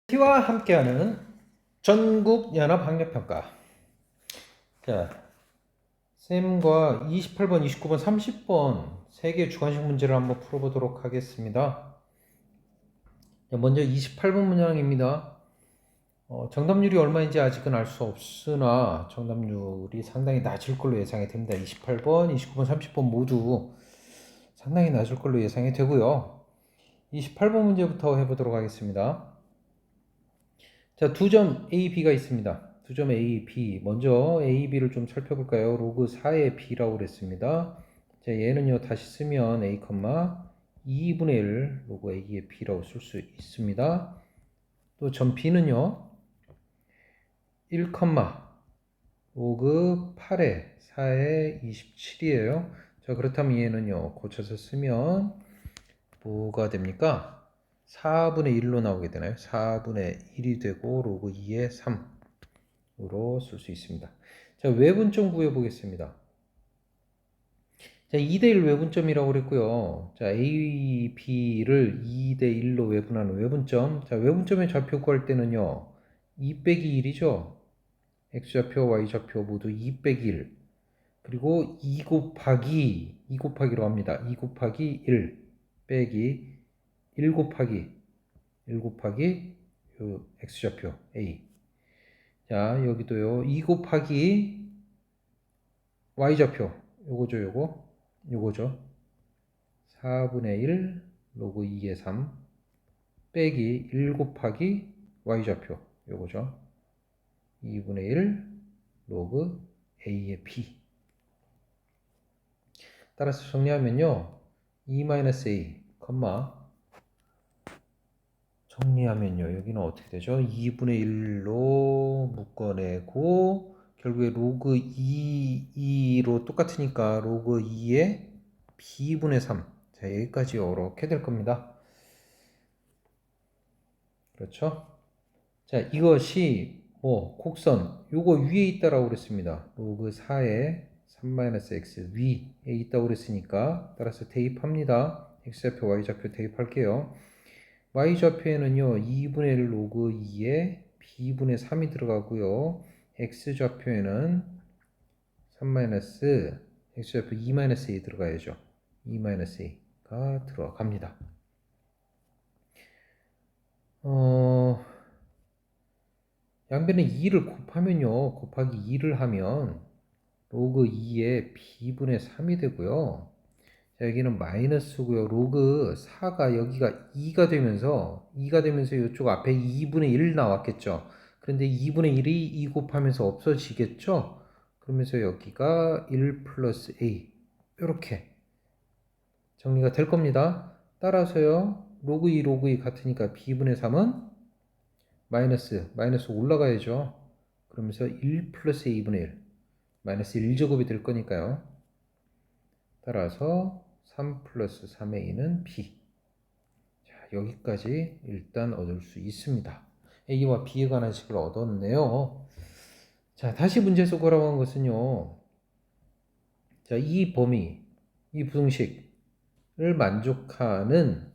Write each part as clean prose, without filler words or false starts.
T와 함께하는 전국연합학력평가. 자, 쌤과 28번, 29번, 30번 세 개 주관식 문제를 한번 풀어보도록 하겠습니다. 자, 먼저 28번 문항입니다. 정답률이 얼마인지 아직은 알 수 없으나 정답률이 상당히 낮을 걸로 예상이 됩니다. 28번, 29번, 30번 모두 상당히 낮을 걸로 예상이 되고요. 28번 문제부터 해보도록 하겠습니다. 자, 두 점 A, B가 있습니다. 두 점 A, B. 먼저 A, B를 좀 살펴볼까요? 로그 4의 B라고 그랬습니다. 자, 얘는요, 다시 쓰면 A, 2분의 1 로그 A의 B라고 쓸 수 있습니다. 또 점 B는요, 1, 로그 8의 4의 27이에요. 자, 그렇다면 얘는요, 고쳐서 쓰면 뭐가 됩니까? 4분의 1로 나오게 되나요? 4분의 1이 되고 로그 2의 3으로 쓸 수 있습니다. 자, 외분점 구해보겠습니다. 자, 2대1 외분점이라고 그랬고요. 자, A, B를 2대1로 외분하는 외분점. 자, 외분점의 좌표 구할 때는요. 2 빼기 1이죠. X좌표, Y좌표 모두 2 빼기 1. 그리고 2 곱하기로 합니다. 2 곱하기 1 빼기 1 곱하기 요 X좌표 A. 자, 여기도요. 2 곱하기 Y좌표. 요거죠. 4분의 1 로그 2의 3 빼기 1 곱하기 Y좌표. 요거죠. 2분의 1 로그 A의 B. 따라서 정리하면요. 2-A, 정리하면요. 여기는 어떻게 되죠? 2분의 1로 묶어내고 결국에 로그 2로 똑같으니까 로그 2의 b분의 3. 자, 여기까지 이렇게 될 겁니다. 그렇죠? 자, 이것이 곡선 요거 위에 있다라고 그랬습니다. 로그 4의 3-x 위에 있다고 그랬으니까 따라서 대입합니다. x좌표, y좌표 대입할게요. y좌표에는요 2분의 1 로그 2에 b분의 3이 들어가고요. x좌표에는 3-x좌표 2-a 들어가야죠. 2-a가 들어갑니다. 양변에 2를 곱하면요. 곱하기 2를 하면 로그 2에 b분의 3이 되고요. 자, 여기는 마이너스고요. 로그 4가 여기가 2가 되면서 이쪽 앞에 2분의 1 나왔겠죠. 그런데 2분의 1이 2 곱하면서 없어지겠죠. 그러면서 여기가 1 플러스 a 이렇게 정리가 될 겁니다. 따라서요. 로그 2 같으니까 b분의 3은 마이너스 올라가야죠. 그러면서 1 플러스 a분의 1 마이너스 1제곱이 될 거니까요. 따라서 3 플러스 3a는 b. 자, 여기까지 일단 얻을 수 있습니다. a와 b에 관한 식을 얻었네요. 자, 다시 문제에서 구하라고 것은요. 자, 이 범위, 이 부등식을 만족하는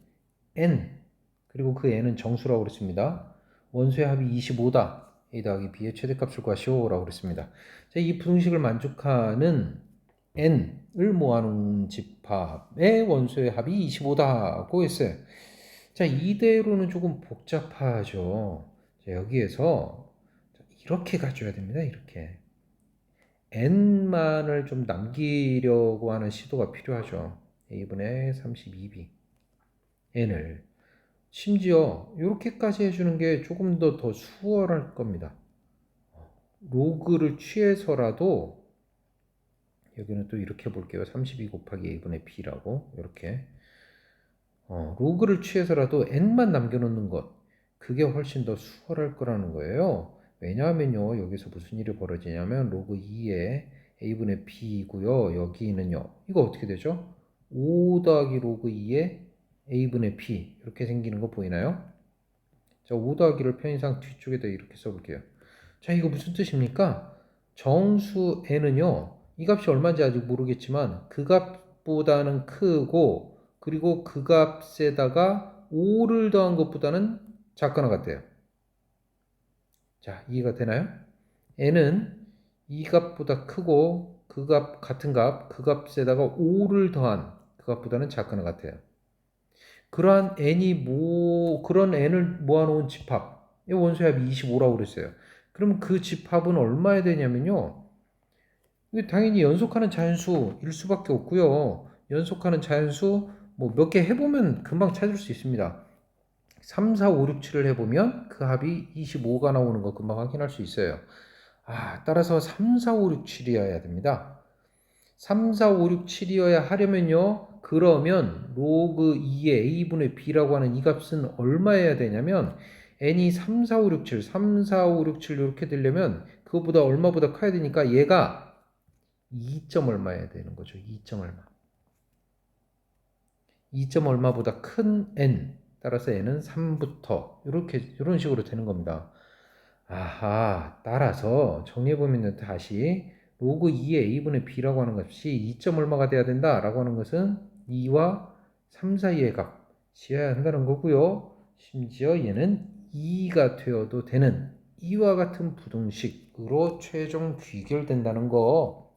n, 그리고 그 n은 정수라고 그랬습니다. 원소의 합이 25다. a 더하기 b의 최대값을 구하시오라고 그랬습니다. 자, 이 부등식을 만족하는 n을 모아놓은 집합의 원소의 합이 25다고 했어요. 자, 이대로는 조금 복잡하죠. 자, 여기에서 이렇게 가져야 됩니다. 이렇게 n만을 좀 남기려고 하는 시도가 필요하죠. a분의 32b n을 심지어 이렇게까지 해주는 게 조금 더 수월할 겁니다. 로그를 취해서라도 여기는 또 이렇게 볼게요. 32 곱하기 a분의 b라고 이렇게 로그를 취해서라도 n만 남겨놓는 것 그게 훨씬 더 수월할 거라는 거예요. 왜냐하면요 여기서 무슨 일이 벌어지냐면 로그 2에 a분의 b이고요. 여기는요 이거 어떻게 되죠? 5 더하기 로그 2에 a분의 b 이렇게 생기는 거 보이나요? 자, 5 더하기를 편의상 뒤쪽에다 이렇게 써볼게요. 자, 이거 무슨 뜻입니까? 정수 n은요 이 값이 얼마인지 아직 모르겠지만 그 값보다는 크고 그리고 그 값에다가 5를 더한 것보다는 작거나 같아요. 자, 이해가 되나요? n은 이 값보다 크고 그 값 같은 값, 그 값에다가 5를 더한 그 값보다는 작거나 같아요. 그러한 그런 n을 모아놓은 집합, 이 원소합이 25라고 그랬어요. 그럼 그 집합은 얼마야 되냐면요. 이게 당연히 연속하는 자연수일 수밖에 없고요. 연속하는 자연수 뭐 몇 개 해보면 금방 찾을 수 있습니다. 3, 4, 5, 6, 7을 해보면 그 합이 25가 나오는 거 금방 확인할 수 있어요. 따라서 3, 4, 5, 6, 7이어야 됩니다. 3, 4, 5, 6, 7이어야 하려면요. 그러면 로그 2의 a분의 b라고 하는 이 값은 얼마여야 되냐면 n이 3, 4, 5, 6, 7, 3, 4, 5, 6, 7 이렇게 되려면 그거보다 얼마보다 커야 되니까 얘가 2점 얼마여야 되는 거죠. 2점 얼마. 2점 얼마보다 큰 n. 따라서 n은 3부터 이런 식으로 되는 겁니다. 따라서 정리해보면 다시 로그 2의 a분의 b라고 하는 값이 2점 얼마가 돼야 된다라고 하는 것은 2와 3 사이의 값이어야 한다는 거고요. 심지어 얘는 2가 되어도 되는 이와 같은 부등식으로 최종 귀결된다는 거.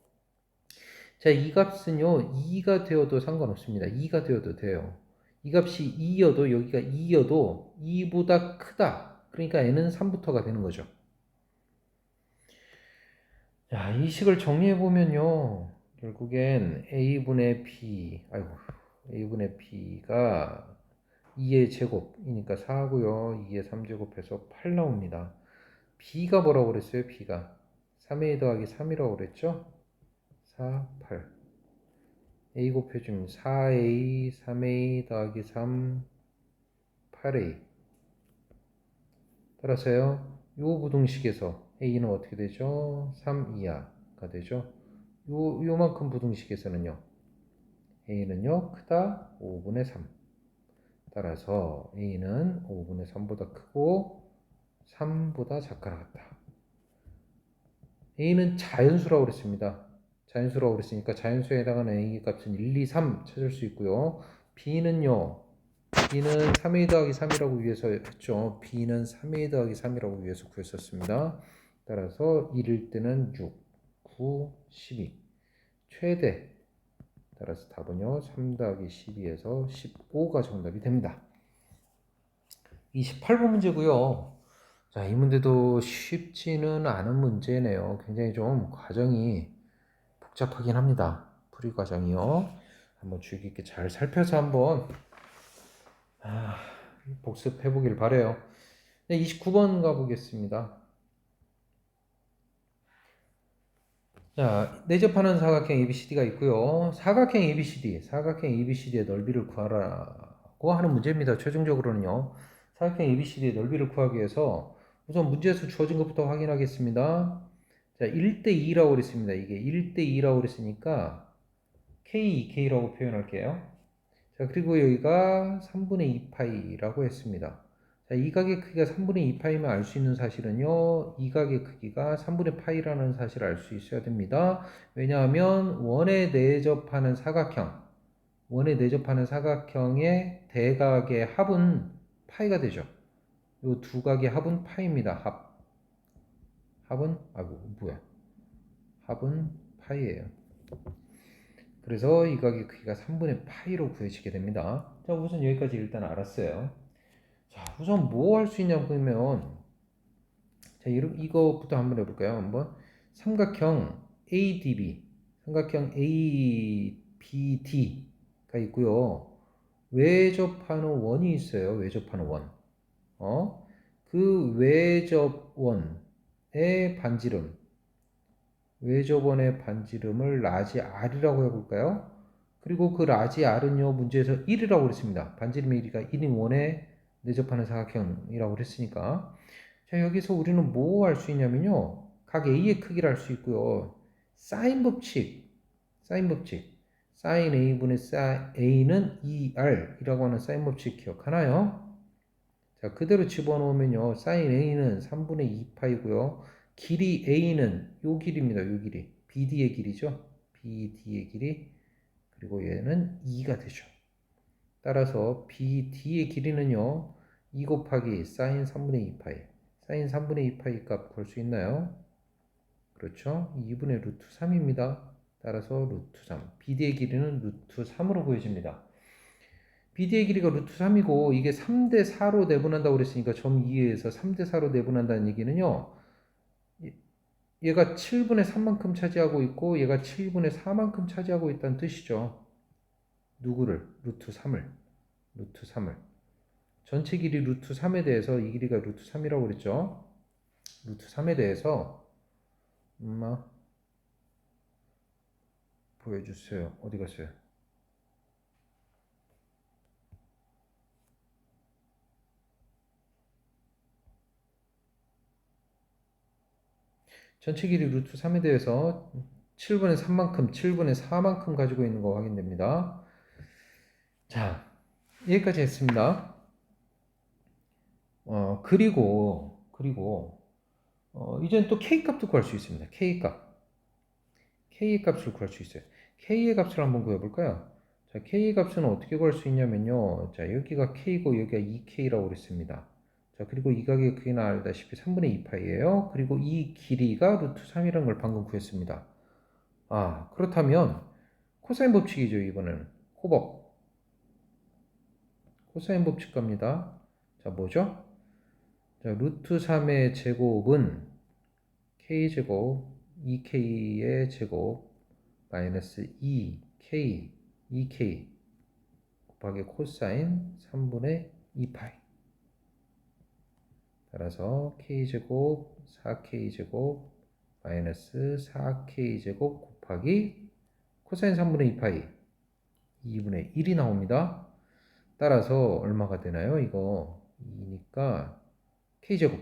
자, 이 값은요, 2가 되어도 상관없습니다. 2가 되어도 돼요. 이 값이 2여도 여기가 2여도 2보다 크다. 그러니까 n은 3부터가 되는 거죠. 자, 이 식을 정리해 보면요. 결국엔 a분의 b가 2의 제곱이니까 4고요. 2의 3제곱해서 8 나옵니다. b가 뭐라고 그랬어요? b가 3a 더하기 3이라고 그랬죠? 4, 8. a 곱해주면 4a, 3a 더하기 3, 8a. 따라서요. 요 부등식에서 a는 어떻게 되죠? 3 이하가 되죠. 요만큼 부등식에서는요. a는요, 크다 5분의 3. 따라서 a는 5분의 3보다 크고 3보다 작거나 같다. a는 자연수라고 그랬습니다. 자연수라고 그랬으니까 자연수에 해당하는 a 값은 1, 2, 3 찾을 수 있고요. b는요. b는 3a 더하기 3이라고 위해서 했죠. b는 3a 더하기 3이라고 위해서 구했었습니다. 따라서 1일 때는 6, 9, 12. 최대. 따라서 답은요. 3 더하기 12에서 15가 정답이 됩니다. 28번 문제고요. 자, 이 문제도 쉽지는 않은 문제네요. 굉장히 좀 과정이 복잡하긴 합니다. 풀이 과정이요. 한번 주의 깊게 잘 살펴서 한번 복습해 보길 바래요. 네, 29번 가보겠습니다. 자, 내접하는 사각형 ABCD가 있고요. 사각형 ABCD의 넓이를 구하라고 하는 문제입니다. 최종적으로는요. 사각형 ABCD의 넓이를 구하기 위해서 우선 문제에서 주어진 것부터 확인하겠습니다. 자, 1대2라고 그랬습니다. 이게 1대2라고 그랬으니까 K, 2K라고 표현할게요. 자, 그리고 여기가 3분의 2파이라고 했습니다. 자, 이 각의 크기가 3분의 2파이면 알 수 있는 사실은요, 이 각의 크기가 3분의 파이라는 사실을 알 수 있어야 됩니다. 왜냐하면 원에 내접하는 사각형의 대각의 합은 파이가 되죠. 이 두 각의 합은 파이입니다. 합은 파이예요. 그래서 이 각의 크기가 3분의 파이로 구해지게 됩니다. 자, 우선 여기까지 일단 알았어요. 자, 우선 뭐 할 수 있냐고 보면, 자, 이거부터 한번 해볼까요? 한번. 삼각형 ABD가 있고요. 외접하는 원이 있어요. 외접하는 원. 그 외접원의 반지름을 라지 R이라고 해볼까요? 그리고 그 라지 R은요, 문제에서 1이라고 그랬습니다. 반지름의 길이가 1인 원에 내접하는 사각형이라고 그랬으니까. 자, 여기서 우리는 뭐 할 수 있냐면요. 각 A의 크기를 알 수 있고요. 사인 법칙. 사인 A분의 A는 2R이라고 하는 사인 법칙 기억하나요? 자, 그대로 집어넣으면요. 사인 A는 3분의 2파이고요. 길이 A는 요 길입니다. 요 길이. BD의 길이죠. BD의 길이. 그리고 얘는 2가 되죠. 따라서 BD의 길이는요. 2 곱하기 사인 3분의 2파이. 사인 3분의 2 파이 값 구할 수 있나요? 그렇죠. 2분의 루트 3입니다. 따라서 루트 3. BD의 길이는 루트 3으로 구해집니다. BD의 길이가 루트 3이고 이게 3대 4로 내분한다고 그랬으니까 점 2에서 3대 4로 내분한다는 얘기는요. 얘가 7분의 3만큼 차지하고 있고 얘가 7분의 4만큼 차지하고 있다는 뜻이죠. 누구를? 루트 3을. 루트 3을. 전체 길이 루트 3에 대해서 이 길이가 루트 3이라고 그랬죠. 루트 3에 대해서 보여주세요. 어디 갔어요? 전체 길이 루트 3에 대해서 7분의 3만큼, 7분의 4만큼 가지고 있는 거 확인됩니다. 자, 여기까지 했습니다. 그리고 이제는 또 K값도 구할 수 있습니다. K값. K의 값을 구할 수 있어요. K의 값을 한번 구해볼까요? 자, K의 값은 어떻게 구할 수 있냐면요. 자, 여기가 K고 여기가 2K라고 그랬습니다. 자, 그리고 이 각의 크기는 알다시피 3분의 2파이예요. 그리고 이 길이가 루트 3이라는 걸 방금 구했습니다. 아, 그렇다면 코사인 법칙이죠, 이번에는. 코법. 코사인 법칙 갑니다. 자, 뭐죠? 자, 루트 3의 제곱은 K제곱, 2K의 제곱, 마이너스 2K, 2K 곱하기 코사인 3분의 2파이. 따라서 K제곱, 4K제곱, 마이너스 4K제곱 곱하기 코사인 3분의 2파이 2분의 1이 나옵니다. 따라서 얼마가 되나요? 이거 2니까 K제곱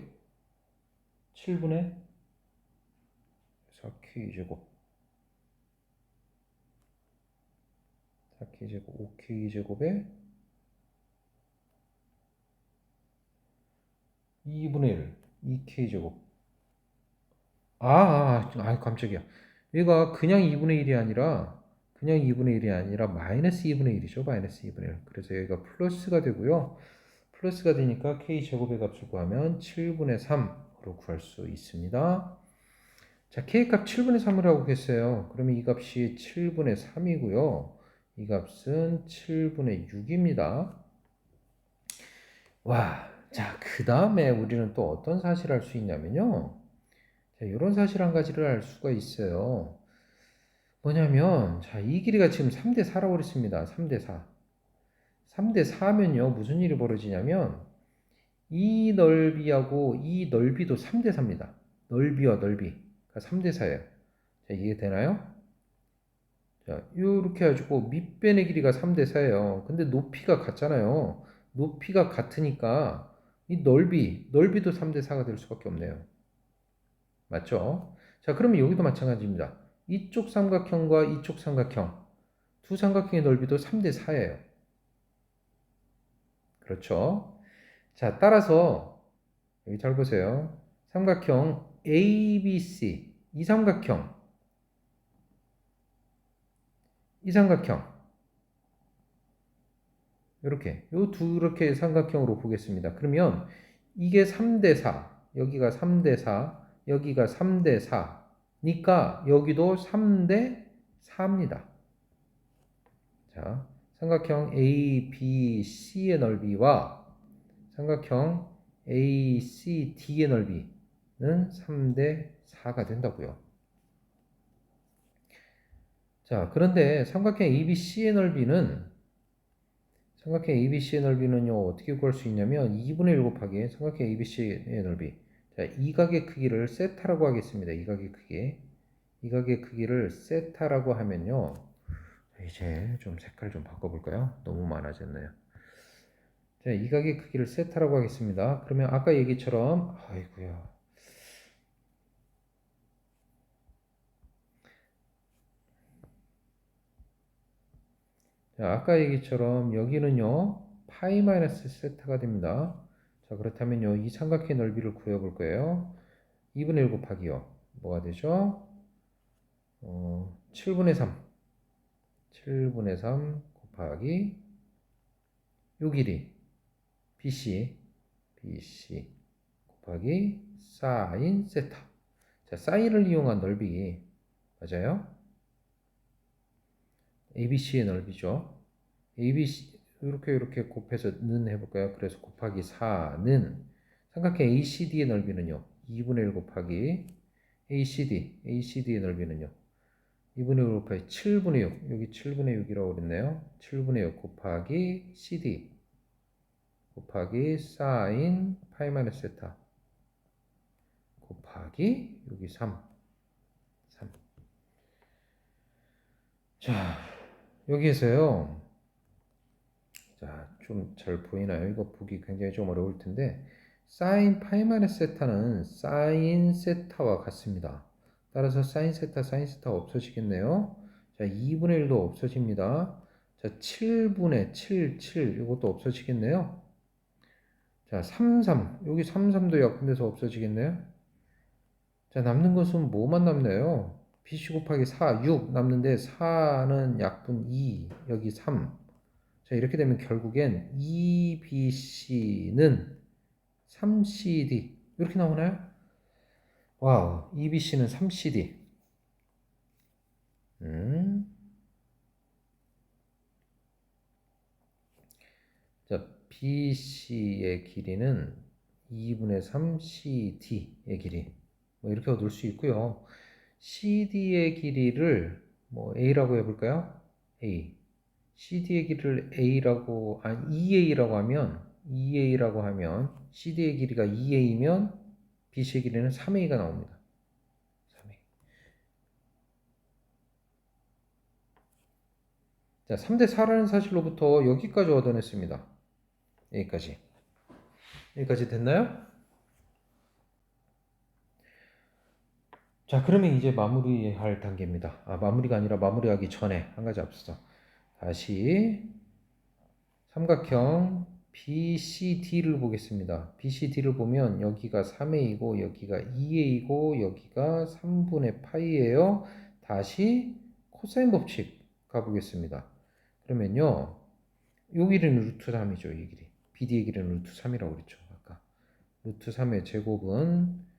7분의 4K제곱 4K제곱 5K제곱에 2분의 1 2K제곱 깜짝이야. 얘가 그냥 2분의 1이 아니라 마이너스 2분의 1이죠. 마이너스 2분의 1. 그래서 여기가 플러스가 되고요. 플러스가 되니까 K제곱의 값을 구하면 7분의 3으로 구할 수 있습니다. 자, K값 7분의 3이라고 했어요. 그러면 이 값이 7분의 3이고요. 이 값은 7분의 6입니다. 와, 자, 그 다음에 우리는 또 어떤 사실을 알 수 있냐면요. 자, 이런 사실 한 가지를 알 수가 있어요. 뭐냐면, 자, 이 길이가 지금 3대 4라고 그랬습니다. 3대 4. 3대 4면요, 무슨 일이 벌어지냐면, 이 넓이하고 이 넓이도 3대 4입니다. 넓이와 넓이가 3대 4예요. 자, 이해되나요? 자, 이렇게 해가지고 밑변의 길이가 3대 4예요. 근데 높이가 같잖아요. 높이가 같으니까 이 넓이도 3대 4가 될 수밖에 없네요. 맞죠? 자, 그러면 여기도 마찬가지입니다. 이쪽 삼각형과 이쪽 삼각형, 두 삼각형의 넓이도 3대 4예요. 그렇죠? 자, 따라서 여기 잘 보세요. 삼각형 ABC, 이 삼각형 이렇게 이렇게 삼각형으로 보겠습니다. 그러면 이게 3대 4, 여기가 3대 4, 여기가 3대 4니까 여기도 3대 4입니다. 자, 삼각형 ABC의 넓이와 삼각형 ACD의 넓이는 3대 4가 된다고요. 자, 그런데 삼각형 ABC의 넓이는요, 어떻게 구할 수 있냐면 2분의 1 곱하기 삼각형 ABC의 넓이. 자, 이 각의 크기를 세타라고 하겠습니다. 이 각의 크기를 세타라고 하면요. 이제 좀 색깔 좀 바꿔볼까요? 너무 많아졌네요. 자, 이 각의 크기를 세타라고 하겠습니다. 그러면 아까 얘기처럼, 아이고야. 자, 아까 얘기처럼 여기는요, 파이 마이너스 세타가 됩니다. 자, 그렇다면요, 이 삼각형의 넓이를 구해볼 거예요. 2분의 1 곱하기요. 뭐가 되죠? 7분의 3. 7분의 3 곱하기 요 길이 BC 곱하기 사인 세타. 자, 사인을 이용한 넓이 맞아요? ABC의 넓이죠. ABC 이렇게 곱해서 는 해볼까요? 그래서 곱하기 4는 삼각형 ACD의 넓이는요. 2분의 1 곱하기 ACD의 넓이는요. 2분의 1 곱하기 7분의 6 여기 7분의 6이라고 그랬네요. 7분의 6 곱하기 CD 곱하기 사인 파이 마이너스 세타 곱하기 여기 3 자, 여기에서요. 자, 좀 잘 보이나요? 이거 보기 굉장히 좀 어려울 텐데 사인 파이 마이너스 세타는 사인 세타와 같습니다. 따라서 사인 세타가 없어지겠네요. 자, 2분의 1도 없어집니다. 자, 7분의 7 이것도 없어지겠네요. 자, 3 여기 3도 약분돼서 없어지겠네요. 자, 남는 것은 뭐만 남나요? BC 곱하기 4, 6 남는데 4는 약분 2, 여기 3. 자, 이렇게 되면 결국엔 2BC는 3CD 이렇게 나오나요? 와우, 2BC는 3CD. 자, BC의 길이는 2분의 3 CD의 길이. 뭐 이렇게 얻을 수 있고요. CD의 길이를 뭐 A라고 해볼까요? A. CD의 길이를 A라고, EA라고 하면, CD의 길이가 2A면 BC의 길이는 3A가 나옵니다. 3A. 자, 3대 4라는 사실로부터 여기까지 얻어냈습니다. 여기까지 됐나요? 자, 그러면 이제 마무리할 단계입니다. 마무리가 아니라 마무리하기 전에 한 가지 앞서서 다시 삼각형 BCD를 보겠습니다. BCD를 보면 여기가 3A이고 여기가 2A이고 여기가 3분의 파이예요. 다시 코사인 법칙 가보겠습니다. 그러면요. 요 길이는 루트 3이죠. 이 길이. BD의 길이는 루트 3이라고 그랬죠. 아까. 루트 3의 제곱은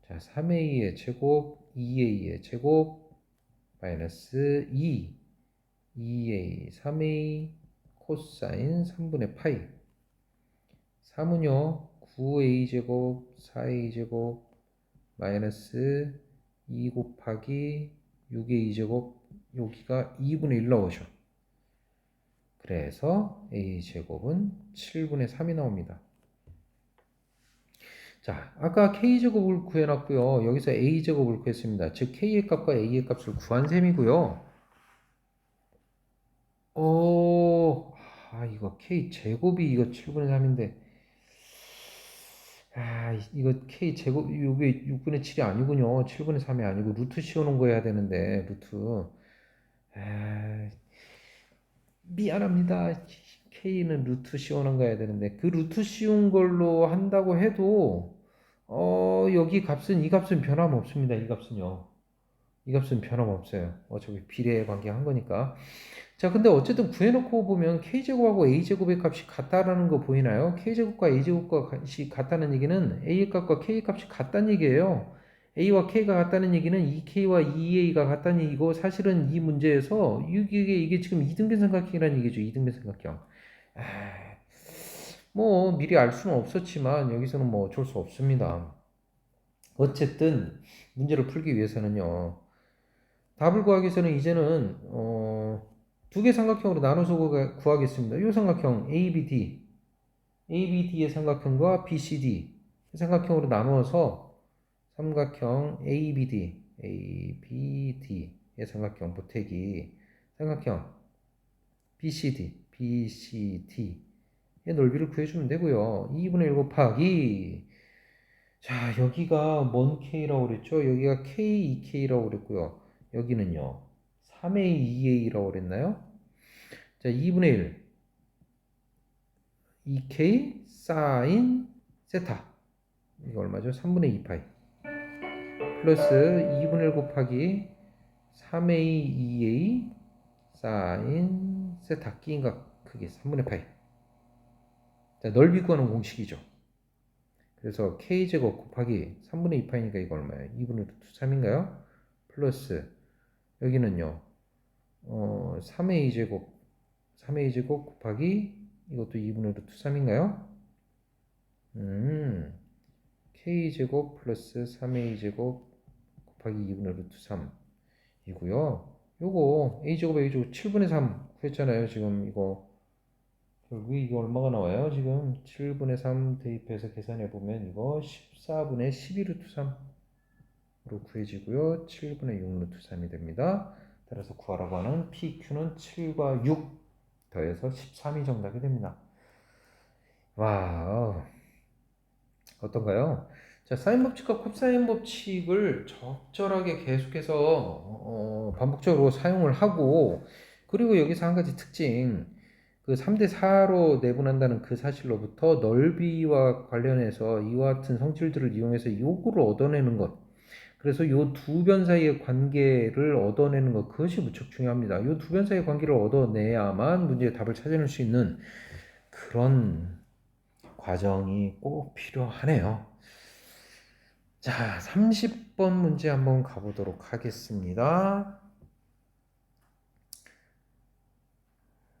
자, 3A의 제곱, 2A의 제곱 마이너스 2A, 3A 코사인 3분의 파이 3은요 9a제곱 4a제곱 마이너스 2 곱하기 6a제곱 여기가 2분의 1 나오죠. 그래서 a제곱은 7분의 3이 나옵니다. 자, 아까 k제곱을 구해놨고요. 여기서 a제곱을 구했습니다. 즉 k의 값과 a의 값을 구한 셈이고요. 이거 k 제곱이 이거 7분의 3인데 이거 k 제곱 이게 6분의 7이 아니군요. 7분의 3이 아니고 루트 씌우는 거 해야 되는데 루트 미안합니다. k는 루트 씌우는 거 해야 되는데 그 루트 씌운 걸로 한다고 해도 여기 값은 이 값은 변함없습니다. 이 값은요. 이 값은 변함없어요. 어차피 비례에 관계한 거니까. 자, 근데 어쨌든 구해놓고 보면 k제곱하고 a제곱의 값이 같다라는 거 보이나요? k제곱과 a제곱이 같다는 얘기는 a의 값과 k의 값이 같다는 얘기예요. a와 k가 같다는 얘기는 2k와 2a가 같다는 얘기고 사실은 이 문제에서 이게 지금 이등변 삼각형이라는 얘기죠. 이등변 삼각형. 뭐 미리 알 수는 없었지만 여기서는 뭐 어쩔 수 없습니다. 어쨌든 문제를 풀기 위해서는요. 답을 구하기 위해서는 이제는 두 개 삼각형으로 나눠서 구하겠습니다. 이 삼각형 ABD의 삼각형과 BCD 삼각형으로 나누어서 삼각형 ABD의 삼각형 보태기 삼각형 BCD의 넓이를 구해주면 되고요. 2분의 1 곱하기 자, 여기가 뭔 K라고 그랬죠? 여기가 K, 2K라고 그랬고요. 여기는요. 3A, 2A라고 그랬나요? 자, 2분의 1. 2K 사인 세타. 이거 얼마죠? 3분의 2파이. 플러스 2분의 1 곱하기 3A, 2A 사인 세타. 끼인각 크기 3분의 파이. 자, 넓이 구하는 공식이죠. 그래서 k제곱 곱하기 3분의 2파이니까 이거 얼마예요? 2분의 루트 3인가요? 플러스 여기는요 3의 2제곱 3의 2제곱 곱하기 이것도 2분의 루트 3인가요? k제곱 플러스 3의 2제곱 곱하기 2분의 루트 3 이고요. 요거 a제곱 a제곱 7분의 3 구했잖아요. 지금 이거 결국 이거 얼마가 나와요? 지금 7분의 3 대입해서 계산해 보면 이거 14분의 12루트 3으로 구해지고요. 7분의 6루트 3이 됩니다. 따라서 구하라고 하는 PQ는 7과 6 더해서 13이 정답이 됩니다. 와, 어떤가요? 자, 사인 법칙과 콥사인 법칙을 적절하게 계속해서 반복적으로 사용을 하고, 그리고 여기서 한 가지 특징, 그 3대 4로 내분한다는 그 사실로부터 넓이와 관련해서 이와 같은 성질들을 이용해서 요구를 얻어내는 것. 그래서 요 두 변 사이의 관계를 얻어내는 것, 그것이 무척 중요합니다. 요 두 변 사이의 관계를 얻어내야만 문제의 답을 찾아낼 수 있는 그런 과정이 꼭 필요하네요. 자, 30번 문제 한번 가보도록 하겠습니다.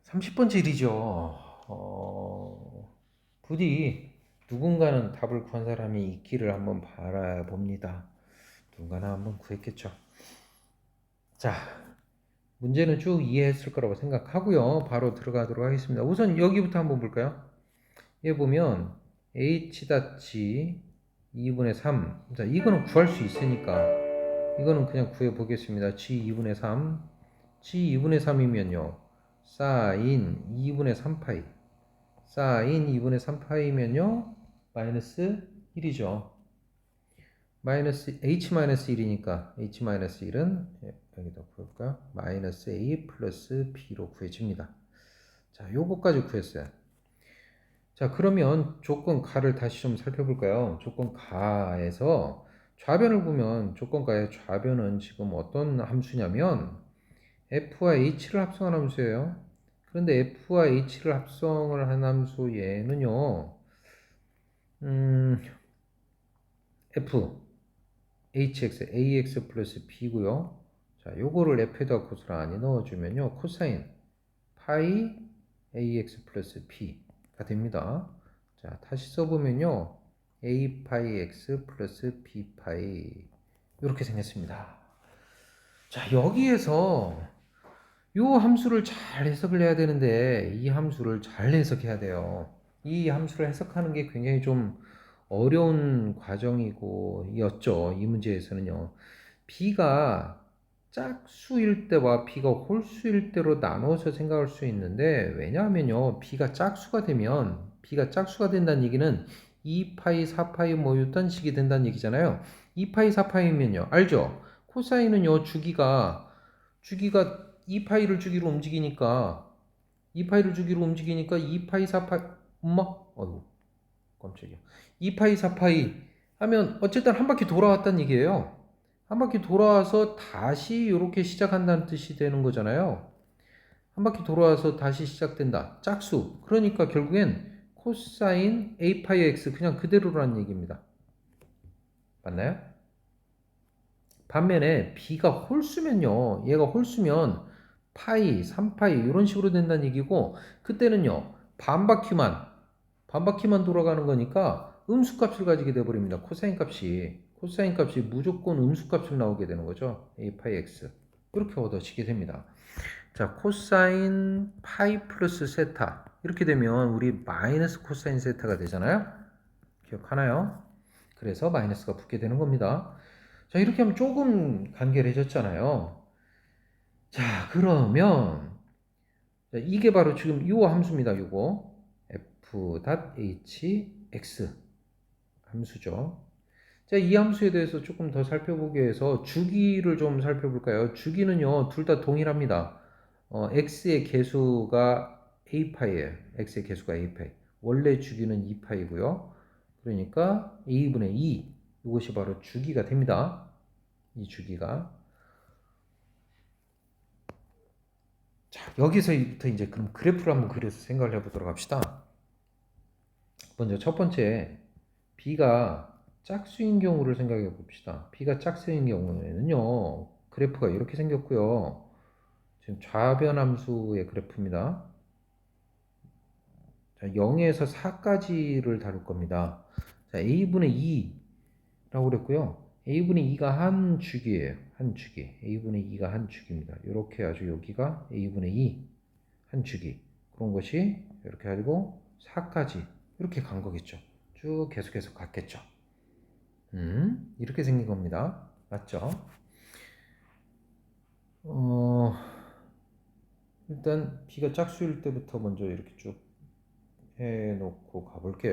30번 질이죠. 부디 누군가는 답을 구한 사람이 있기를 한번 바라봅니다. 누군가는 한번 구했겠죠. 자, 문제는 쭉 이해했을 거라고 생각하고요. 바로 들어가도록 하겠습니다. 우선 여기부터 한번 볼까요? 여기 보면 h-g 2분의 3. 자, 이거는 구할 수 있으니까 이거는 그냥 구해 보겠습니다. g 2분의 3. g 2분의 3이면요. 사인 2분의 3파이. 사인 2분의 3파이면요. 마이너스 1이죠. 마이너스 h-1이니까 h-1은 여기다 구해볼까요? 마이너스 a 플러스 b로 구해집니다. 자, 요거까지 구했어요. 자, 그러면 조건 가를 다시 좀 살펴볼까요? 조건 가에서 좌변을 보면 조건 가의 좌변은 지금 어떤 함수냐면 f와 h를 합성한 함수예요. 그런데 f와 h를 합성을 한 함수 얘는요. f hx ax 플러스 b고요. 자, 요거를 f에다 고스란히 넣어주면요. 코사인 파이 ax 플러스 b가 됩니다. 자, 다시 써보면요. a 파이 x 플러스 b 파이 이렇게 생겼습니다. 자, 여기에서 요 함수를 잘 해석을 해야 되는데 이 함수를 잘 해석해야 돼요. 이 함수를 해석하는 게 굉장히 좀 어려운 과정이고 였죠. 이 문제에서는요. b가 짝수일 때와 b가 홀수일 때로 나눠서 생각할 수 있는데 왜냐하면요. b가 짝수가 된다는 얘기는 2파이 4파이 뭐 이딴 식이 된다는 얘기잖아요. 2파이 4파이면요. 알죠? 코사인은요. 주기가 2파이를 주기로 움직이니까 2파이 4파이 엄마 어이구 깜짝이야 2파이 4파이 하면 어쨌든 한 바퀴 돌아왔다는 얘기예요. 한 바퀴 돌아와서 다시 이렇게 시작한다는 뜻이 되는 거잖아요. 한 바퀴 돌아와서 다시 시작된다. 짝수. 그러니까 결국엔 코사인 a 파이 x 그냥 그대로라는 얘기입니다. 맞나요? 반면에 b가 홀수면요. 얘가 홀수면 파이, 3파이 이런 식으로 된다는 얘기고 그때는요. 반바퀴만 돌아가는 거니까 음수값을 가지게 돼 버립니다. 코사인 값이 무조건 음수값을 나오게 되는 거죠. a 파이 x 이렇게 얻어지게 됩니다. 자, 코사인 파이 플러스 세타 이렇게 되면 우리 마이너스 코사인 세타가 되잖아요. 기억하나요? 그래서 마이너스가 붙게 되는 겁니다. 자, 이렇게 하면 조금 간결해졌잖아요. 자, 그러면 이게 바로 지금 이 함수입니다. 이거 f.hx 함수죠. 자, 이 함수에 대해서 조금 더 살펴보기 위해서 주기를 좀 살펴볼까요? 주기는요, 둘 다 동일합니다. x의 개수가 a파이예요. x의 개수가 a파이. 원래 주기는 2파이고요. 그러니까 a분의 2 이것이 바로 주기가 됩니다. 이 주기가. 자, 여기서부터 이제 그럼 그래프를 한번 그려서 생각을 해보도록 합시다. 먼저 첫 번째 B가 짝수인 경우를 생각해 봅시다. B가 짝수인 경우에는요, 그래프가 이렇게 생겼고요. 지금 좌변 함수의 그래프입니다. 자, 0에서 4까지를 다룰 겁니다. 자, A분의 2라고 그랬고요. A분의 2가 한 축이에요. 한 축이. A분의 2가 한 축입니다. 이렇게 아주 여기가 A분의 2 한 축이. 그런 것이 이렇게 가지고 4까지 이렇게 간 거겠죠. 쭉 계속해서 갔겠죠. 이렇게 생긴 겁니다. 맞죠? 어, 일단 B가 짝수일 때부터 먼저 이렇게 쭉 해놓고 가볼게요.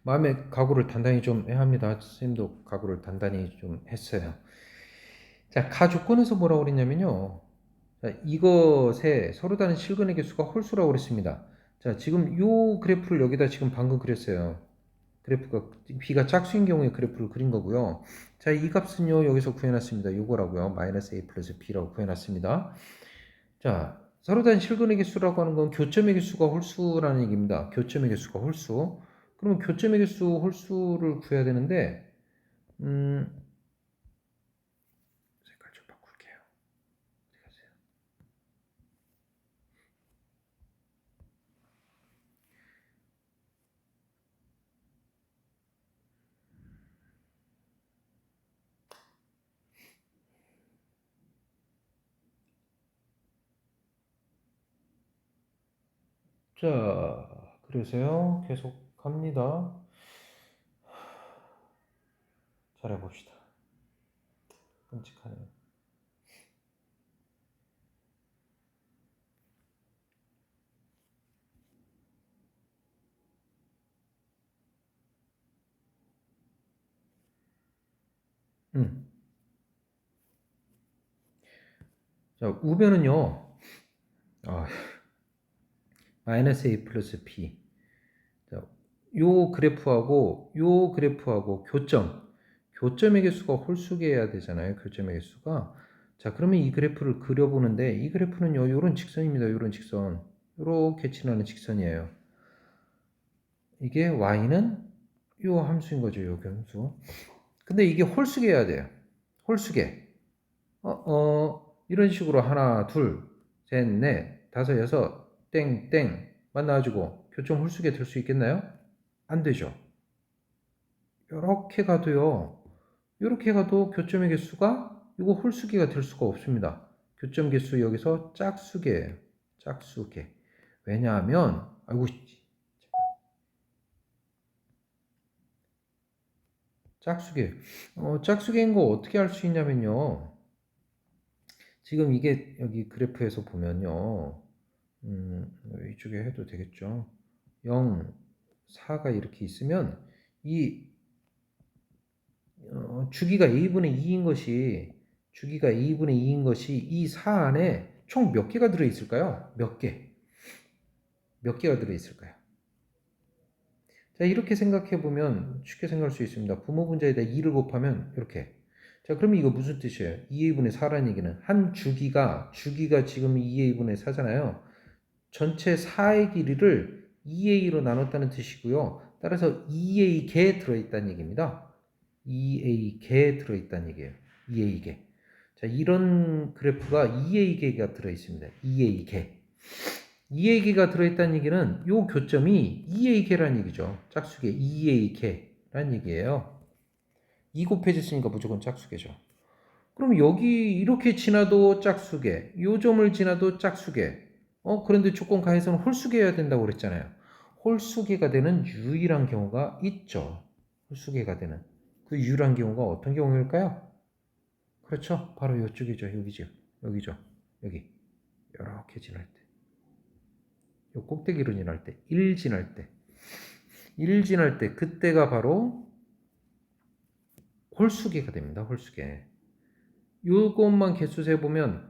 마음의 각오를 단단히 좀 해야 합니다. 선생님도 각오를 단단히 좀 했어요. 자, 가 조건에서 뭐라고 그랬냐면요. 자, 이것의 서로 다른 실근의 개수가 홀수라고 그랬습니다. 자, 지금 요 그래프를 여기다 지금 방금 그렸어요. 그래프가 B가 짝수인 경우에 그래프를 그린 거고요. 자, 이 값은요, 여기서 구해놨습니다. 요거라고요. 마이너스 A 플러스 B라고 구해놨습니다. 자, 서로 다른 실근의 개수라고 하는 건 교점의 개수가 홀수라는 얘기입니다. 교점의 개수가 홀수. 그러면 교점의 개수 홀수를 구해야 되는데, 색깔 좀 바꿀게요. 어디 가세요? 자, 그러세요. 계속 갑니다. 잘해봅시다. 끔찍하네요. 음. 자, 우변은요, 아, 마이너스 A 플러스 B. 자, 요 그래프하고 교점의 개수가 홀수계해야 되잖아요. 교점의 개수가. 자, 그러면 이 그래프를 그려보는데, 이 그래프는요, 요런 직선입니다. 요런 직선. 요렇게 지나는 직선이에요. 이게 y는 요 함수인 거죠. 요 함수. 근데 이게 홀수계해야 돼요. 홀수계. 이런 식으로 하나, 둘, 셋, 넷, 다섯, 여섯, 땡 만나가지고 교점 홀수계 될 수 있겠나요? 안 되죠. 이렇게 가도요. 이렇게 가도 교점의 개수가 이거 홀수계가 될 수가 없습니다. 교점 개수 여기서 짝수계예요. 짝수계. 왜냐하면 아이고 짝수계. 짝수계인 거 어떻게 알 수 있냐면요. 지금 이게 여기 그래프에서 보면요. 이쪽에 해도 되겠죠. 0, 4가 이렇게 있으면 이 주기가 a분의 2인 것이 주기가 a분의 2인 것이 이 4 안에 총 몇 개가 들어 있을까요? 몇 개? 몇 개가 들어 있을까요? 자, 이렇게 생각해 보면 쉽게 생각할 수 있습니다. 부모 분자에다 2를 곱하면 이렇게. 자, 그러면 이거 무슨 뜻이에요? 2a분의 4라는 얘기는 한 주기가 지금 2a분의 4잖아요. 전체 4의 길이를 2a로 나눴다는 뜻이고요. 따라서 2a 개 들어있다는 얘기입니다. 2a 개 들어있다는 얘기예요. 2a 개. 자, 이런 그래프가 2a 개가 들어있습니다. 2a 개. 2a 개가 들어있다는 얘기는 요 교점이 2a 개라는 얘기죠. 짝수계 2a 개라는 얘기예요. 2 곱해졌으니까 무조건 짝수계죠. 그럼 여기 이렇게 지나도 짝수계, 요 점을 지나도 짝수계. 그런데 조건 가에서는 홀수계여야 된다고 그랬잖아요. 홀수계가 되는 유일한 경우가 있죠. 홀수계가 되는. 그 유일한 경우가 어떤 경우일까요? 그렇죠. 바로 이쪽이죠. 여기죠. 여기죠. 여기. 이렇게 지날 때. 요 꼭대기로 지날 때. 1 지날 때. 1 지날 때. 그때가 바로 홀수계가 됩니다. 홀수계. 요것만 개수 세보면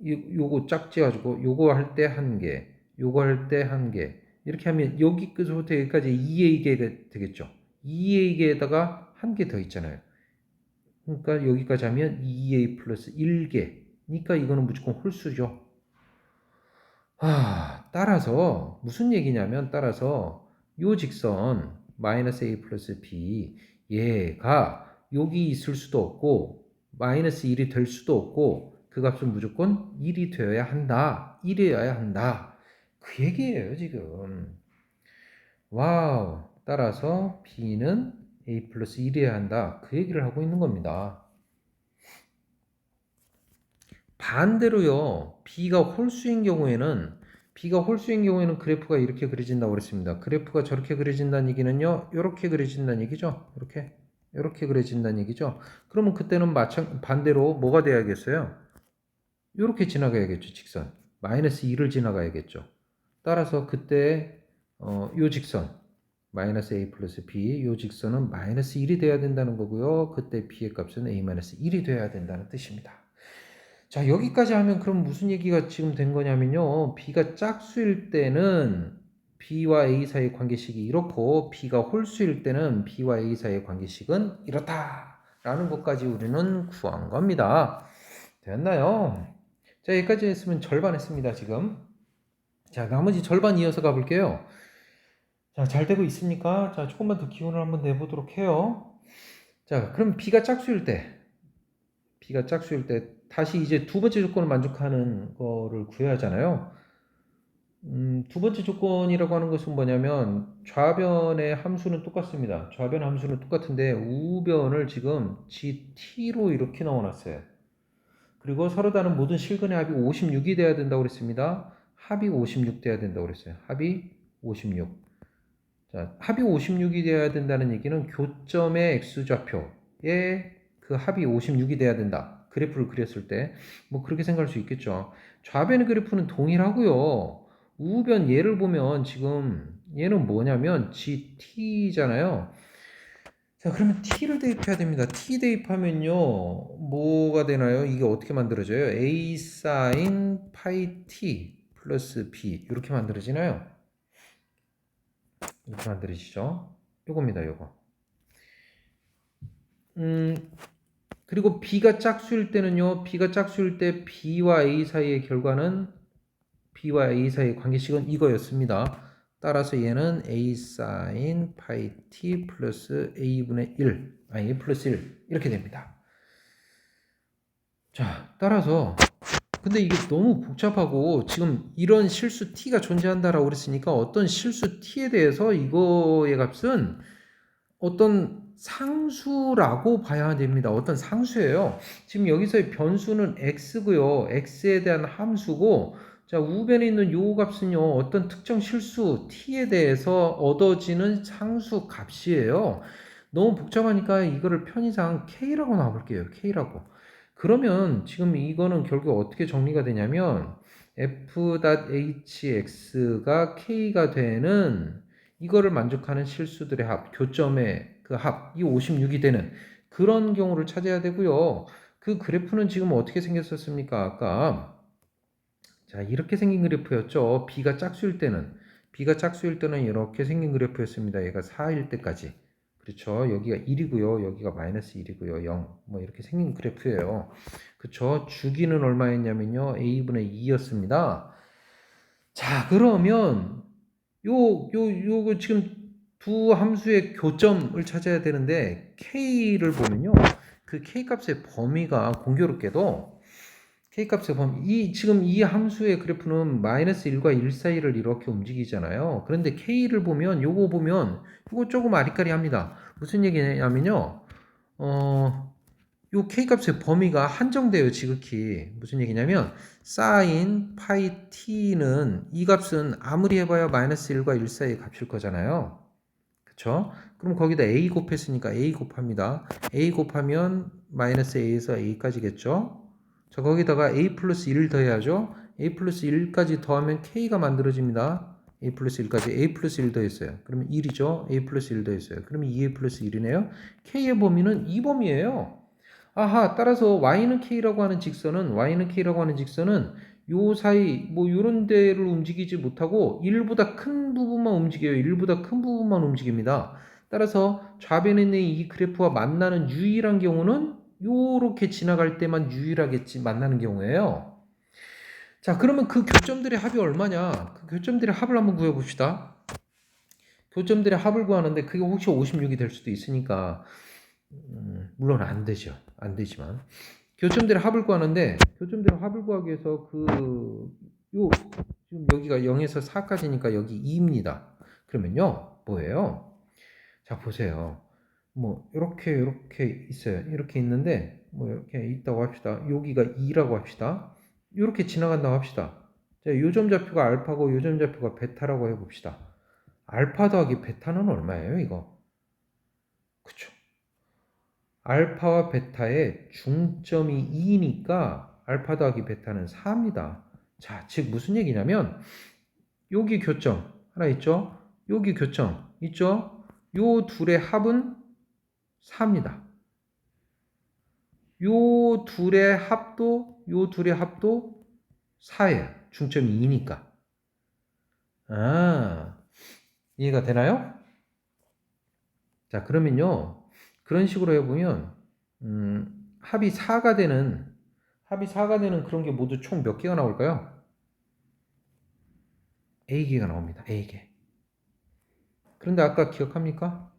요거 짝지 가지고 요거 할 때 한 개, 요거 할 때 한 개. 이렇게 하면 여기부터 여기까지 2a 개가 되겠죠. 2a 개에다가 한 개 더 있잖아요. 그러니까 여기까지 하면 2a 플러스 1개니까 이거는 무조건 홀수죠. 따라서 무슨 얘기냐면 따라서 요 직선 마이너스 a 플러스 b 얘가 여기 있을 수도 없고 마이너스 1이 될 수도 없고 그 값은 무조건 1이 되어야 한다. 1이어야 한다. 그 얘기예요, 지금. 와우. 따라서 b는 a 플러스 1이어야 한다. 그 얘기를 하고 있는 겁니다. 반대로요. b가 홀수인 경우에는 그래프가 이렇게 그려진다고 그랬습니다. 그래프가 저렇게 그려진다는 얘기는요. 이렇게 그려진다는 얘기죠. 이렇게 그려진다는 얘기죠. 그러면 그때는 반대로 뭐가 돼야겠어요? 이렇게 지나가야겠죠. 직선. 마이너스 2를 지나가야겠죠. 따라서 그때 요 직선 마이너스 a 플러스 b 요 직선은 마이너스 1이 돼야 된다는 거고요. 그때 b의 값은 a 마이너스 1이 돼야 된다는 뜻입니다. 자, 여기까지 하면 그럼 무슨 얘기가 지금 된 거냐면요. b가 짝수일 때는 b와 a 사이의 관계식이 이렇고 b가 홀수일 때는 b와 a 사이의 관계식은 이렇다 라는 것까지 우리는 구한 겁니다. 됐나요? 자, 여기까지 했으면 절반 했습니다, 지금. 자, 나머지 절반 이어서 가볼게요. 자, 잘 되고 있습니까? 자, 조금만 더 기운을 한번 내보도록 해요. 자, 그럼 b가 짝수일 때 다시 이제 두 번째 조건을 만족하는 거를 구해야 하잖아요. 두 번째 조건이라고 하는 것은 뭐냐면 좌변의 함수는 똑같습니다. 좌변 함수는 똑같은데 우변을 지금 GT로 이렇게 넣어놨어요. 그리고 서로 다른 모든 실근의 합이 56이 돼야 된다고 그랬습니다. 합이 56 돼야 된다고 그랬어요. 합이 56. 자, 합이 56이 돼야 된다는 얘기는 교점의 x좌표에 그 합이 56이 돼야 된다. 그래프를 그렸을 때 뭐 그렇게 생각할 수 있겠죠. 좌변의 그래프는 동일하고요. 우변 얘를 보면 지금 얘는 뭐냐면 GT잖아요. 자, 그러면 t를 대입해야 됩니다. t 대입하면요. 뭐가 되나요? 이게 어떻게 만들어져요? a sin 파이 t 플러스 b 이렇게 만들어지나요? 이렇게 만들어지죠. 요겁니다, 요거. 그리고 b가 짝수일 때는요. b가 짝수일 때 b와 a 사이의 결과는 b와 a 사이의 관계식은 이거였습니다. 따라서 얘는 a sin 파이 t 플러스 a분의 1, 아니 플러스 1 이렇게 됩니다. 자, 따라서 근데 이게 너무 복잡하고 지금 이런 실수 t가 존재한다라고 그랬으니까 어떤 실수 t에 대해서 이거의 값은 어떤 상수라고 봐야 됩니다. 어떤 상수예요. 지금 여기서의 변수는 x고요. x에 대한 함수고 자, 우변에 있는 요 값은요. 어떤 특정 실수 t에 대해서 얻어지는 상수 값이에요. 너무 복잡하니까 이거를 편의상 k라고 나와볼게요. k라고. 그러면 지금 이거는 결국 어떻게 정리가 되냐면 f.hx가 k가 되는 이거를 만족하는 실수들의 합, 교점의 그 합, 이 56이 되는 그런 경우를 찾아야 되고요. 그 그래프는 지금 어떻게 생겼었습니까? 아까 자, 이렇게 생긴 그래프였죠. b가 짝수일 때는 이렇게 생긴 그래프였습니다. 얘가 4일 때까지. 그렇죠. 여기가 1이고요. 여기가 마이너스 1이고요. 0. 뭐 이렇게 생긴 그래프예요. 그렇죠. 주기는 얼마였냐면요. a분의 2였습니다. 자, 그러면 요거 지금 두 함수의 교점을 찾아야 되는데 k를 보면요. 그 k 값의 범위가 공교롭게도 k값의 범위 지금 이 함수의 그래프는 마이너스 1과 1 사이를 이렇게 움직이잖아요. 그런데 k를 보면 요거 조금 아리까리합니다. 무슨 얘기냐면요. 요 k값의 범위가 한정돼요. 지극히. 무슨 얘기냐면 sin 파이 t는 이 값은 아무리 해봐야 마이너스 1과 1 사이의 값일 거잖아요. 그쵸? 그럼 거기다 a 곱했으니까 a 곱합니다. a 곱하면 마이너스 a에서 a까지겠죠? 자, 거기다가 a 플러스 1을 더해야죠. a 플러스 1까지 더하면 k가 만들어집니다. a 플러스 1까지 a 플러스 1 더했어요. 그러면 1이죠. a 플러스 1 더했어요. 그러면 2a 플러스 1이네요. k의 범위는 이 범위예요. 아하, 따라서 y는 k라고 하는 직선은 요 사이 뭐 요런 데를 움직이지 못하고 1보다 큰 부분만 움직여요. 1보다 큰 부분만 움직입니다. 따라서 좌변에 있는 이 그래프와 만나는 유일한 경우는 요렇게 지나갈 때만 유일하게 만나는 경우예요. 자, 그러면 그 교점들의 합이 얼마냐? 그 교점들의 합을 한번 구해봅시다. 교점들의 합을 구하는데 그게 혹시 56이 될 수도 있으니까 물론 안 되죠. 안 되지만 교점들의 합을 구하는데 교점들의 합을 구하기 위해서 지금 여기가 0에서 4까지니까 여기 2입니다. 그러면요 뭐예요? 자 보세요. 뭐 이렇게 있어요. 이렇게 있는데 뭐 이렇게 있다고 합시다. 여기가 2라고 합시다. 이렇게 지나간다고 합시다. 자, 요점 좌표가 알파고 요점 좌표가 베타라고 해봅시다. 알파 더하기 베타는 얼마예요, 이거? 그쵸? 알파와 베타의 중점이 2니까 알파 더하기 베타는 4입니다. 자, 즉 무슨 얘기냐면 여기 교점 하나 있죠? 여기 교점 있죠? 요 둘의 합은 4입니다. 요 둘의 합도 4예요. 중점이 2니까. 아, 이해가 되나요? 자, 그러면요. 그런 식으로 해보면, 합이 4가 되는 그런 게 모두 총 몇 개가 나올까요? A개가 나옵니다. A개. 그런데 아까 기억합니까?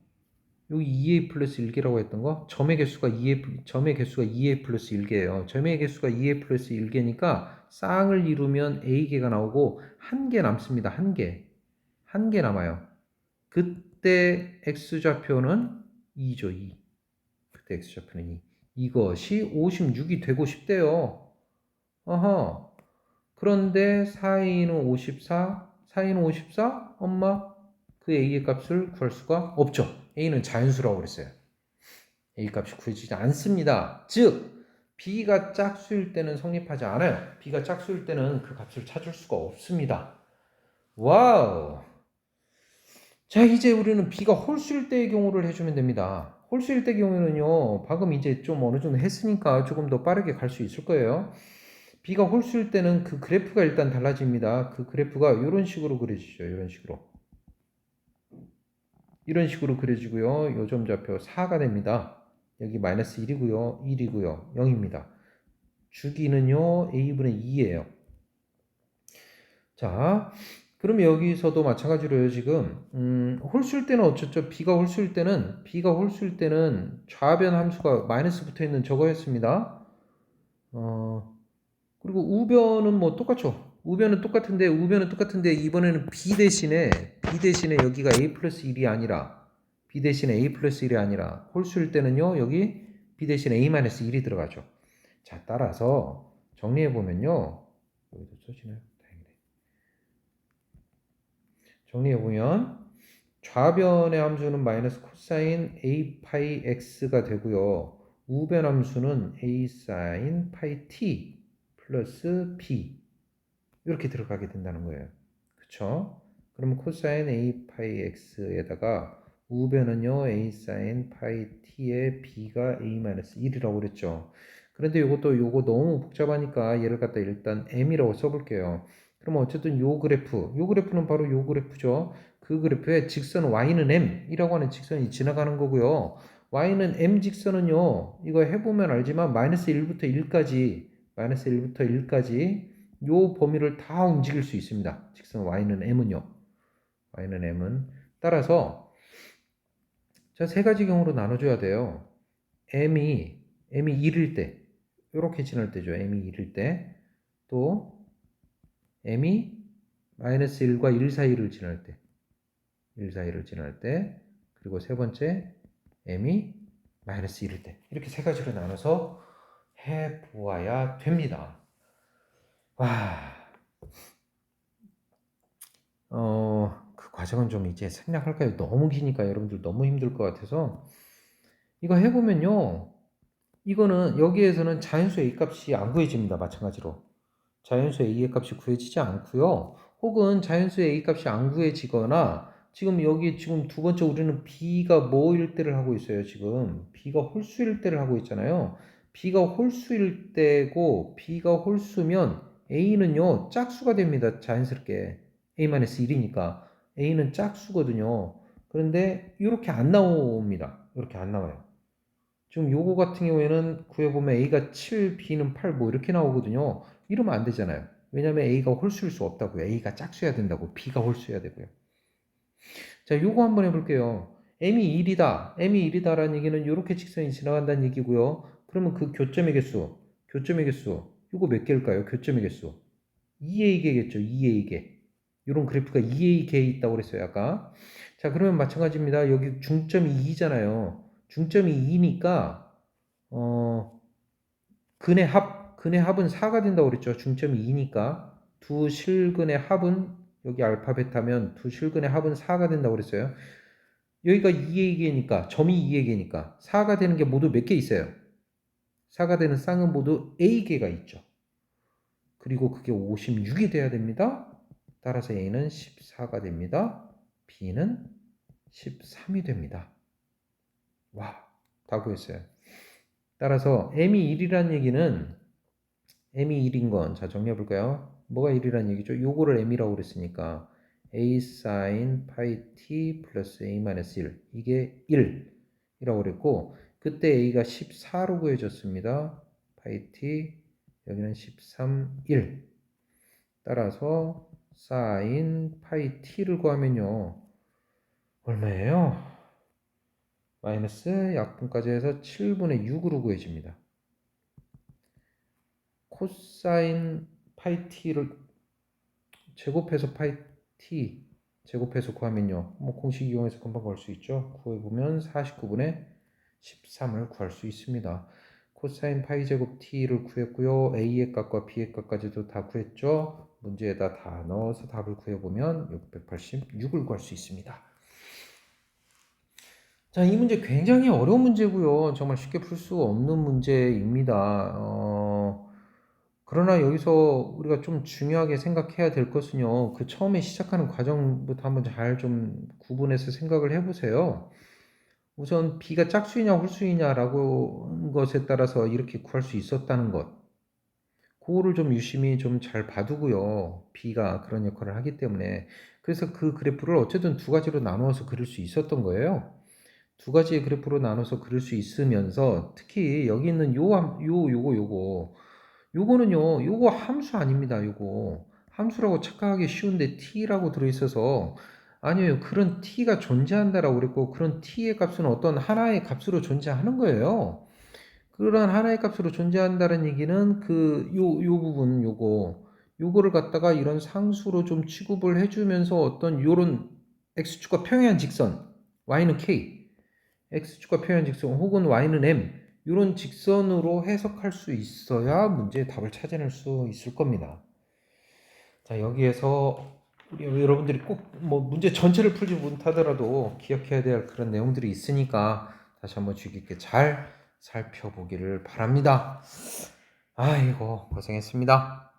여기 2A 플러스 1개라고 했던 거? 점의 개수가 2A 플러스 1개예요. 점의 개수가 2A 플러스 1개니까 쌍을 이루면 A개가 나오고 한 개 남습니다. 한 개. 한 개 남아요. 그때 X좌표는 2죠, 2. 그때 X좌표는 2. 이것이 56이 되고 싶대요. 어허. 그런데 4A는 54, 4A는 54? 엄마, 그 A의 값을 구할 수가 없죠. A는 자연수라고 그랬어요. A 값이 구해지지 않습니다. 즉, B가 짝수일 때는 성립하지 않아요. B가 짝수일 때는 그 값을 찾을 수가 없습니다. 와우. 자, 이제 우리는 B가 홀수일 때의 경우를 해주면 됩니다. 홀수일 때 경우에는요, 방금 이제 좀 어느 정도 했으니까 조금 더 빠르게 갈 수 있을 거예요. B가 홀수일 때는 그 그래프가 일단 달라집니다. 그 그래프가 이런 식으로 그려지죠. 이런 식으로. 이런 식으로 그려지고요. 요점 좌표 4가 됩니다. 여기 마이너스 1이고요. 1이고요. 0입니다. 주기는요, A분의 2예요. 자, 그럼 여기서도 마찬가지로요, 지금. 홀수일 때는 어쩌죠? B가 홀수일 때는 좌변 함수가 마이너스 붙어 있는 저거였습니다. 그리고 우변은 뭐 똑같죠? 우변은 똑같은데 이번에는 B 대신에 여기가 A 플러스 1이 아니라 B 대신에 A 플러스 1이 아니라 홀수일 때는요, 여기 B 대신에 A 마이너스 1이 들어가죠. 자, 따라서 정리해 보면요. 여기도 써지나요? 정리해보면 좌변의 함수는 마이너스 코사인 a 파이 x가 되고요. 우변 함수는 a 사인 파이 t 플러스 b 이렇게 들어가게 된다는 거예요. 그쵸? 그러면 코사인 a 파이 x에다가 우변은요 a 사인 파이 t에 b가 a 마이너스 1이라고 그랬죠. 그런데 요거 너무 복잡하니까 얘를 갖다 일단 m이라고 써볼게요. 그러면 어쨌든 요 그래프는 바로 요 그래프죠. 그 그래프에 직선 y는 m이라고 하는 직선이 지나가는 거고요. y는 m 직선은요. 이거 해보면 알지만 마이너스 1부터 1까지 요 범위를 다 움직일 수 있습니다. 직선 y는 m은요. y는 m은 따라서 자, 세 가지 경우로 나눠줘야 돼요. m이 1일 때 이렇게 지날 때죠. m이 1일 때 또 m이 마이너스 1과 1 사이를 지날 때 1 사이를 지날 때 그리고 세 번째 m이 마이너스 1일 때 이렇게 세 가지로 나눠서 해보아야 됩니다. 와, 그 과정은 좀 이제 생략할까요? 너무 기니까 여러분들 너무 힘들 것 같아서 이거 해보면요. 이거는 여기에서는 자연수 A 값이 안 구해집니다. 마찬가지로. 자연수 A의 값이 구해지지 않고요. 혹은 자연수 A 값이 안 구해지거나 지금 여기 지금 두 번째 우리는 B가 뭐일 때를 하고 있어요. 지금 B가 홀수일 때를 하고 있잖아요. B가 홀수일 때고 B가 홀수면 A는요 짝수가 됩니다. 자연스럽게 A-1이니까 A는 짝수거든요. 그런데 이렇게 안 나옵니다. 이렇게 안 나와요. 지금 요거 같은 경우에는 구해보면 A가 7, B는 8 뭐 이렇게 나오거든요. 이러면 안 되잖아요. 왜냐면 A가 홀수일 수 없다고요. A가 짝수여야 된다고. B가 홀수여야 되고요. 자, 요거 한번 해볼게요. M이 1이다. M이 1이다라는 얘기는 이렇게 직선이 지나간다는 얘기고요. 그러면 그 교점의 개수, 요거 몇 개일까요? 교점의 개수. 2A 개겠죠. 2A 개. 이런 그래프가 2A 개 있다고 그랬어요. 아까. 자, 그러면 마찬가지입니다. 여기 중점이 2잖아요. 중점이 2니까 근의 합은 4가 된다고 그랬죠. 중점이 2니까 두 실근의 합은 여기 알파 베타면 두 실근의 합은 4가 된다고 그랬어요. 여기가 2의 개니까 점이 2의 개니까 4가 되는 게 모두 몇 개 있어요. 4가 되는 쌍은 모두 A개가 있죠. 그리고 그게 56이 돼야 됩니다. 따라서 A는 14가 됩니다. B는 13이 됩니다. 와, 다 구했어요. 따라서 M이 1이라는 얘기는 M이 1인 건, 자, 정리해 볼까요? 뭐가 1이라는 얘기죠? 요거를 M이라고 그랬으니까 A sin 파이 t 플러스 A-1 이게 1이라고 그랬고 그때 A가 14로 구해졌습니다. 파이 t 여기는 13, 1 따라서 sin 파이 t를 구하면요 얼마예요? 마이너스 약분까지 해서 7분의 6으로 구해집니다. 코사인 파이 t를 제곱해서 파이 t 제곱해서 구하면요. 뭐 공식 이용해서 금방 구할 수 있죠. 구해보면 49분의 13을 구할 수 있습니다. 코사인 파이 제곱 t를 구했고요. a의 값과 b의 값까지도 다 구했죠. 문제에다 다 넣어서 답을 구해보면 686을 구할 수 있습니다. 자, 이 문제 굉장히 어려운 문제고요. 정말 쉽게 풀 수 없는 문제입니다. 그러나 여기서 우리가 좀 중요하게 생각해야 될 것은요. 그 처음에 시작하는 과정부터 한번 잘 좀 구분해서 생각을 해보세요. 우선 B가 짝수이냐 홀수이냐라고 것에 따라서 이렇게 구할 수 있었다는 것. 그거를 좀 유심히 좀 잘 봐두고요. B가 그런 역할을 하기 때문에. 그래서 그 그래프를 어쨌든 두 가지로 나누어서 그릴 수 있었던 거예요. 두 가지의 그래프로 나눠서 그릴 수 있으면서 특히 여기 있는 요거는요, 요거 함수 아닙니다. 요거 함수라고 착각하기 쉬운데 t라고 들어있어서 아니에요. 그런 t가 존재한다라고 그랬고 그런 t의 값은 어떤 하나의 값으로 존재하는 거예요. 그런 하나의 값으로 존재한다는 얘기는 요 부분 요거를 갖다가 이런 상수로 좀 취급을 해주면서 어떤 요런 x축과 평행한 직선 y는 k x축과 평행한 직선 혹은 y는 m 이런 직선으로 해석할 수 있어야 문제의 답을 찾아낼 수 있을 겁니다. 자, 여기에서 우리 여러분들이 꼭 뭐 문제 전체를 풀지 못하더라도 기억해야 될 그런 내용들이 있으니까 다시 한번 주의 깊게 잘 살펴보기를 바랍니다. 아이고 고생했습니다.